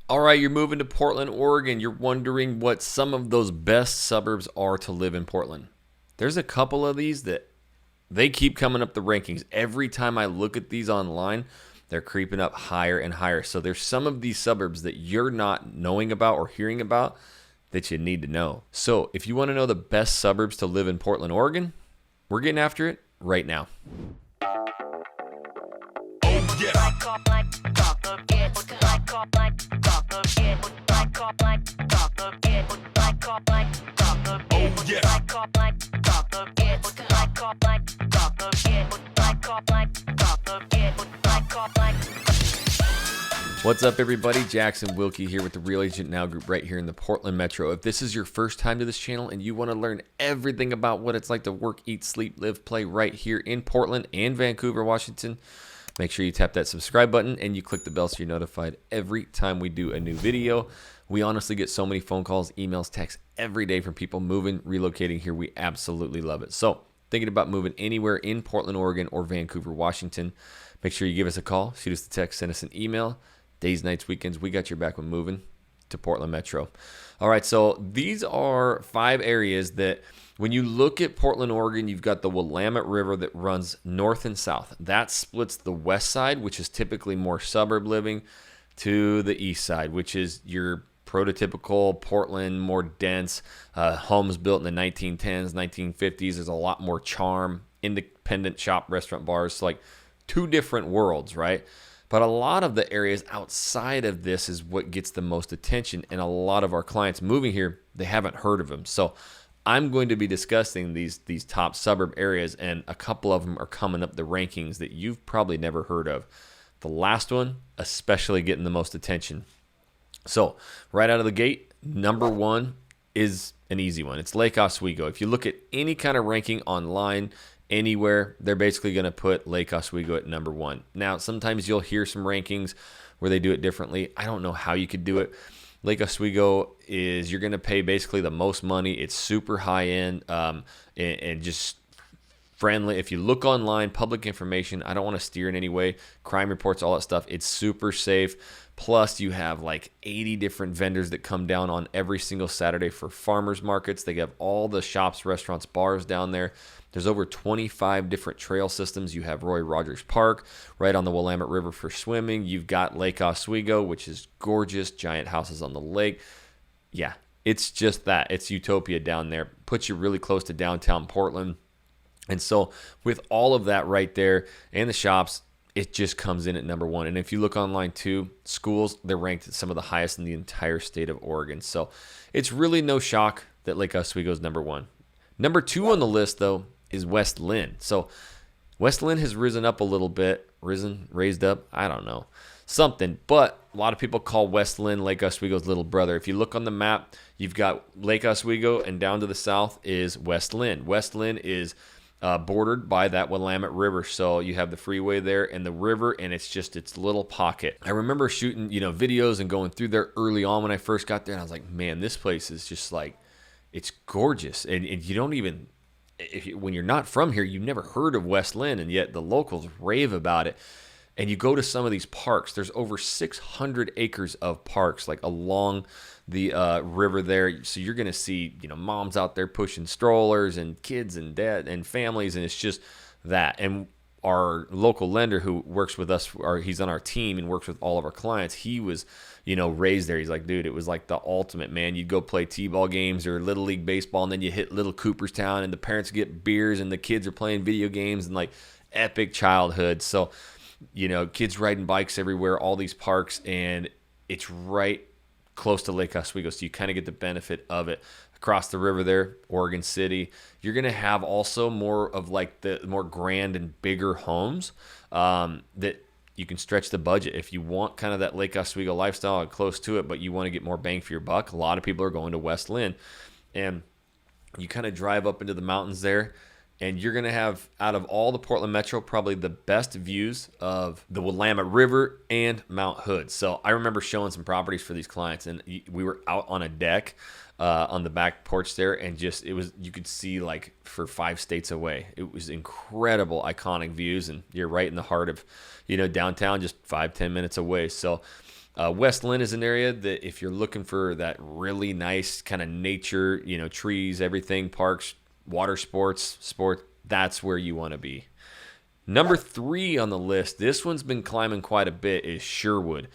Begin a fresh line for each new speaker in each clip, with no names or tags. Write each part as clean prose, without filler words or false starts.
All right, you're moving to Portland, Oregon. You're wondering what some of those best suburbs are to live in Portland. There's a couple of these that they keep coming up the rankings. Every time I look at these online, they're creeping up higher and higher. So there's some of these suburbs that you're not knowing about or hearing about that you need to know. So if you want to know the best suburbs to live in Portland, Oregon, we're getting after it right now. What's up, everybody? Jackson Wilkie here with the Real Agent Now group right here in the Portland Metro. If this is your first time to this channel and you want to learn everything about what it's like to work, eat, sleep, live, play right here in Portland and Vancouver, Washington, make sure you tap that subscribe button and you click the bell so you're notified every time we do a new video. We honestly get so many phone calls, emails, texts every day from people moving, relocating here. We absolutely love it. So thinking about moving anywhere in Portland, Oregon or Vancouver, Washington, make sure you give us a call, shoot us a text, send us an email. Days, nights, weekends, we got your back when moving to Portland Metro. All right, so these are 5 areas that when you look at Portland, Oregon, you've got the Willamette River that runs north and south. That splits the west side, which is typically more suburb living, to the east side, which is your prototypical Portland, more dense, homes built in the 1910s, 1950s. There's a lot more charm, independent shop, restaurant, bars, so like 2 different worlds, right? But a lot of the areas outside of this is what gets the most attention, and a lot of our clients moving here, they haven't heard of them. So I'm going to be discussing these top suburb areas, and a couple of them are coming up the rankings that you've probably never heard of. The last one, especially getting the most attention. So right out of the gate, number 1 is an easy one. It's Lake Oswego. If you look at any kind of ranking online, anywhere, they're basically going to put Lake Oswego at number 1. Now, sometimes you'll hear some rankings where they do it differently. I don't know how you could do it. Lake Oswego you're going to pay basically the most money. It's super high end and just friendly. If you look online, public information, I don't want to steer in any way. Crime reports, all that stuff. It's super safe. Plus, you have like 80 different vendors that come down on every single Saturday for farmers markets. They have all the shops, restaurants, bars down there. There's over 25 different trail systems. You have Roy Rogers Park right on the Willamette River for swimming. You've got Lake Oswego, which is gorgeous, giant houses on the lake. Yeah, it's just that. It's utopia down there. Puts you really close to downtown Portland. And so with all of that right there and the shops, it just comes in at number 1. And if you look online too, schools, they're ranked at some of the highest in the entire state of Oregon. So it's really no shock that Lake Oswego is number 1. Number 2 on the list, though, is West Lynn. So West Lynn has risen up a little bit. Raised up, I don't know. Something. But a lot of people call West Lynn Lake Oswego's little brother. If you look on the map, you've got Lake Oswego, and down to the south is West Lynn. West Lynn is bordered by that Willamette River. So you have the freeway there and the river, and it's just its little pocket. I remember shooting, videos and going through there early on when I first got there, and I was like, man, this place is just like, it's gorgeous. And you don't even, when you're not from here, you've never heard of West Lynn, and yet the locals rave about it. And you go to some of these parks. There's over 600 acres of parks, like along the river there. So you're going to see, moms out there pushing strollers and kids and dad and families, and it's just that. And our local lender who works with us, or he's on our team and works with all of our clients, he was, raised there. He's like, dude, it was like the ultimate, man. You'd go play t-ball games or Little League baseball, and then you hit Little Cooperstown, and the parents get beers, and the kids are playing video games, and like epic childhood. So, kids riding bikes everywhere, all these parks, and it's right close to Lake Oswego, so you kind of get the benefit of it. Across the river there, Oregon City, you're going to have also more of like the more grand and bigger homes that you can stretch the budget. If you want kind of that Lake Oswego lifestyle and close to it, but you want to get more bang for your buck, a lot of people are going to West Lynn. And you kind of drive up into the mountains there, and you're going to have, out of all the Portland Metro, probably the best views of the Willamette River and Mount Hood. So I remember showing some properties for these clients, and we were out on a deck on the back porch there, and just, you could see like for 5 states away. It was incredible, iconic views, and you're right in the heart of, downtown, just 5-10 minutes away. So West Lynn is an area that if you're looking for that really nice kind of nature, trees, everything, parks, water sports, that's where you want to be. Number 3 on the list, this one's been climbing quite a bit, is Sherwood.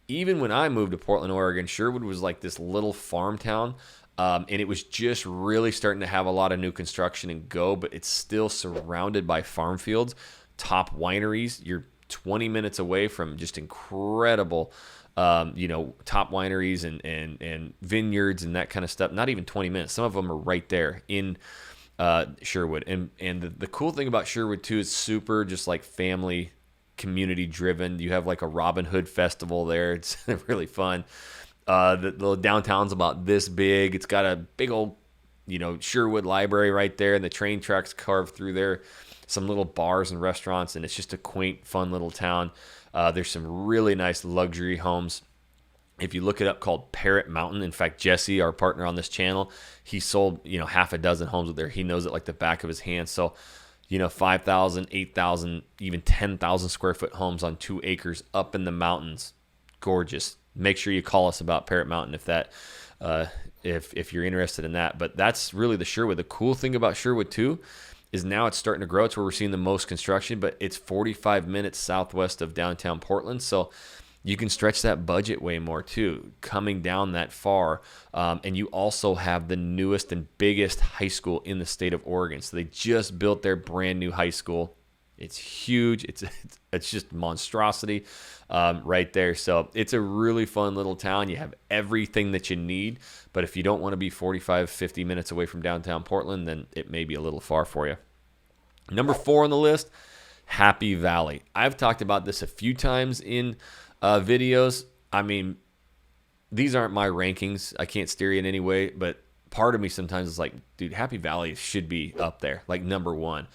Even when I moved to Portland, Oregon, Sherwood was like this little farm town. And it was just really starting to have a lot of new construction and go, but it's still surrounded by farm fields, top wineries. You're 20 minutes away from just incredible, top wineries and vineyards and that kind of stuff. Not even 20 minutes. Some of them are right there in Sherwood. And the cool thing about Sherwood, too, is super just like family, community driven. You have like a Robin Hood festival there. It's really fun. The downtown's about this big. It's got a big old, Sherwood library right there, and the train tracks carved through there. Some little bars and restaurants, and it's just a quaint, fun little town. There's some really nice luxury homes. If you look it up, called Parrot Mountain. In fact, Jesse, our partner on this channel, he sold half a dozen homes there. He knows it like the back of his hand. So 5,000, 8,000, even 10,000 square foot homes on 2 acres up in the mountains. Gorgeous. Make sure you call us about Parrot Mountain if you're interested in that. But that's really the Sherwood. The cool thing about Sherwood too is now it's starting to grow. It's where we're seeing the most construction, but it's 45 minutes southwest of downtown Portland. So you can stretch that budget way more too, coming down that far. And you also have the newest and biggest high school in the state of Oregon. So they just built their brand new high school. It's huge. It's just monstrosity right there. So it's a really fun little town. You have everything that you need. But if you don't want to be 45, 50 minutes away from downtown Portland, then it may be a little far for you. Number 4 on the list, Happy Valley. I've talked about this a few times in videos. I mean, these aren't my rankings. I can't steer you in any way. But part of me sometimes is like, dude, Happy Valley should be up there, like number 1.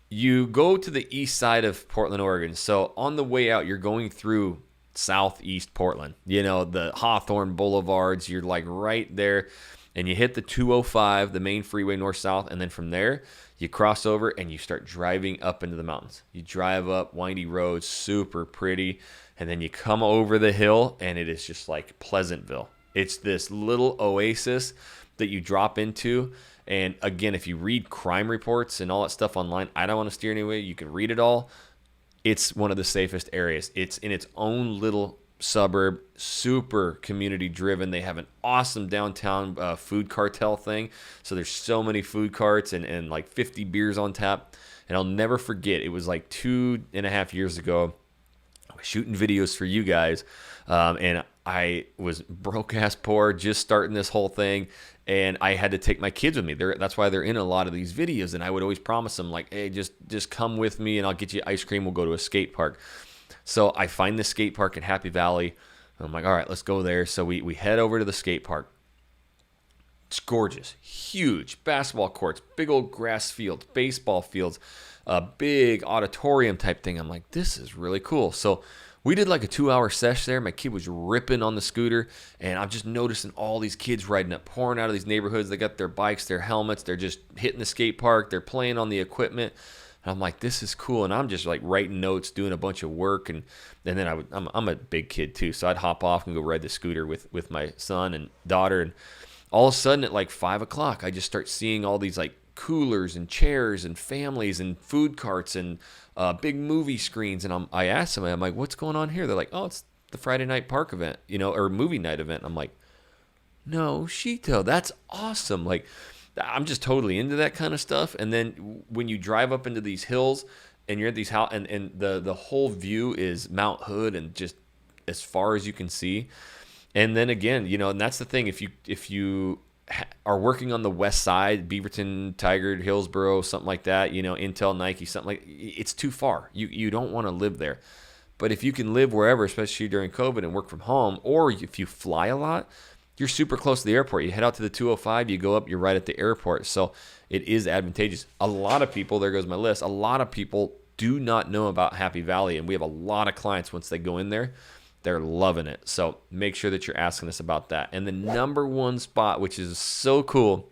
You go to the east side of Portland, Oregon. So on the way out, you're going through southeast Portland. The Hawthorne Boulevards. You're like right there. And you hit the 205, the main freeway north-south. And then from there, you cross over and you start driving up into the mountains. You drive up windy roads, super pretty. And then you come over the hill, and it is just like Pleasantville. It's this little oasis that you drop into. And again, if you read crime reports and all that stuff online, I don't want to steer anyway. You can read it all. It's one of the safest areas. It's in its own little suburb, super community driven. They have an awesome downtown food cartel thing. So there's so many food carts and like 50 beers on tap. And I'll never forget, it was like 2.5 years ago. I was shooting videos for you guys. And I was broke ass poor, just starting this whole thing. And I had to take my kids with me. That's why they're in a lot of these videos. And I would always promise them, like, hey, just come with me and I'll get you ice cream. We'll go to a skate park. So I find the skate park in Happy Valley. I'm like, all right, let's go there. So we head over to the skate park. It's gorgeous, huge basketball courts, big old grass fields, baseball fields, a big auditorium type thing. I'm like, this is really cool. So we did like a 2-hour sesh there. My kid was ripping on the scooter, and I'm just noticing all these kids riding up, pouring out of these neighborhoods. They got their bikes, their helmets. They're just hitting the skate park. They're playing on the equipment. And I'm like, this is cool. And I'm just like writing notes, doing a bunch of work. And then I'm a big kid too. So I'd hop off and go ride the scooter with my son and daughter. And all of a sudden at like 5 o'clock, I just start seeing all these like coolers and chairs and families and food carts and big movie screens. And I asked them, I'm like, what's going on here? They're like, oh, it's the Friday night park event, or movie night event. And I'm like, no, Shito, that's awesome. Like, I'm just totally into that kind of stuff. And then when you drive up into these hills and you're at these house and the whole view is Mount Hood and just as far as you can see. And then again, and that's the thing. If you are working on the west side, Beaverton, Tigard, Hillsboro, something like that, Intel, Nike, something like, it's too far. You don't want to live there. But if you can live wherever, especially during COVID, and work from home, or if you fly a lot, you're super close to the airport. You head out to the 205, you go up, you're right at the airport. So it is advantageous. A lot of people, there goes my list, a lot of people do not know about Happy Valley, and we have a lot of clients once they go in there, they're loving it. So make sure that you're asking us about that. And the number one spot, which is so cool,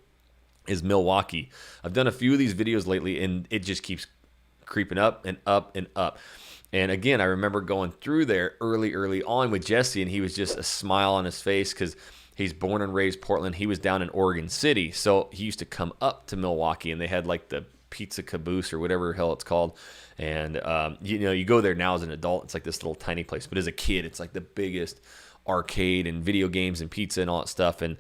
is Milwaukee. I've done a few of these videos lately, and it just keeps creeping up and up and up. And again, I remember going through there early on with Jesse, and he was just a smile on his face because he's born and raised Portland. He was down in Oregon City, so he used to come up to Milwaukee, and they had like the Pizza Caboose or whatever the hell it's called. And you go there now as an adult, it's like this little tiny place, but as a kid, it's like the biggest arcade and video games and pizza and all that stuff. And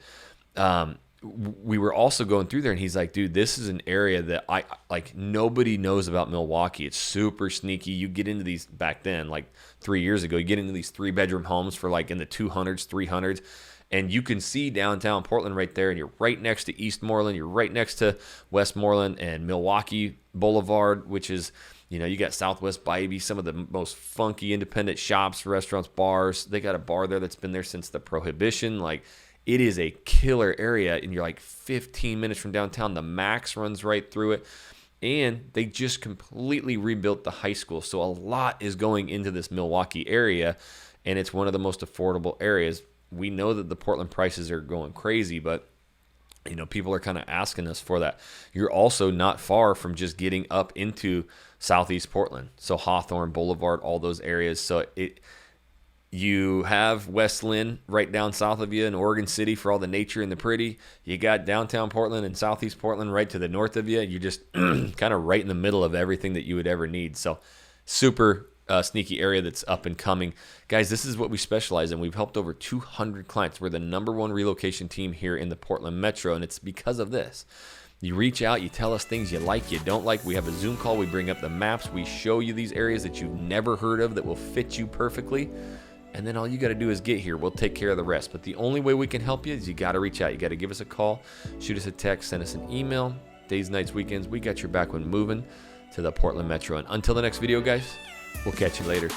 we were also going through there, and he's like, dude, this is an area that I like, nobody knows about Milwaukee. It's super sneaky. You get into these back then, like 3 years ago, you get into these 3-bedroom homes for like in the 200s, 300s, and you can see downtown Portland right there, and you're right next to Eastmoreland, you're right next to Westmoreland and Milwaukee Boulevard, which is, you got Southwest Bybee, some of the most funky independent shops, restaurants, bars. They got a bar there that's been there since the Prohibition. Like, it is a killer area, and you're like 15 minutes from downtown. The Max runs right through it, and they just completely rebuilt the high school. So a lot is going into this Milwaukee area, and it's one of the most affordable areas. We know that the Portland prices are going crazy, but people are kind of asking us for that. You're also not far from just getting up into Southeast Portland, so Hawthorne Boulevard, all those areas. So you have West Lynn right down south of you in Oregon City for all the nature and the pretty. You got downtown Portland and Southeast Portland right to the north of you. You're just kind of right in the middle of everything that you would ever need. So super sneaky area that's up and coming. Guys, this is what we specialize in. We've helped over 200 clients. We're the #1 relocation team here in the Portland Metro, and it's because of this. You reach out, you tell us things you like, you don't like. We have a Zoom call. We bring up the maps. We show you these areas that you've never heard of that will fit you perfectly. And then all you got to do is get here. We'll take care of the rest. But the only way we can help you is you got to reach out. You got to give us a call, shoot us a text, send us an email. Days, nights, weekends, we got your back when moving to the Portland Metro. And until the next video, guys, we'll catch you later.